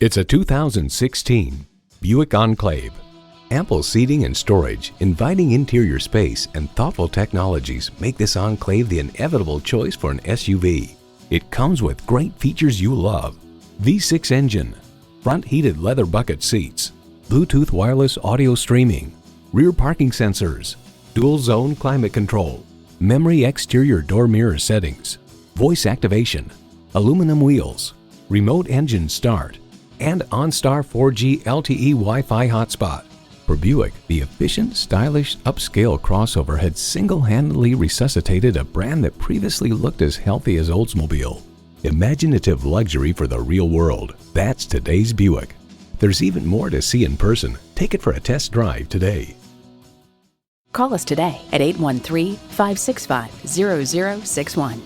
It's a 2016 Buick Enclave. Ample seating and storage, inviting interior space, and thoughtful technologies make this Enclave the inevitable choice for an SUV. It comes with great features you love. V6 engine, front heated leather bucket seats, Bluetooth wireless audio streaming, rear parking sensors, dual zone climate control, memory exterior door mirror settings, voice activation, aluminum wheels, remote engine start, and OnStar 4G LTE Wi-Fi hotspot. For Buick, the efficient, stylish, upscale crossover had single-handedly resuscitated a brand that previously looked as healthy as Oldsmobile. Imaginative luxury for the real world. That's today's Buick. There's even more to see in person. Take it for a test drive today. Call us today at 813-565-0061.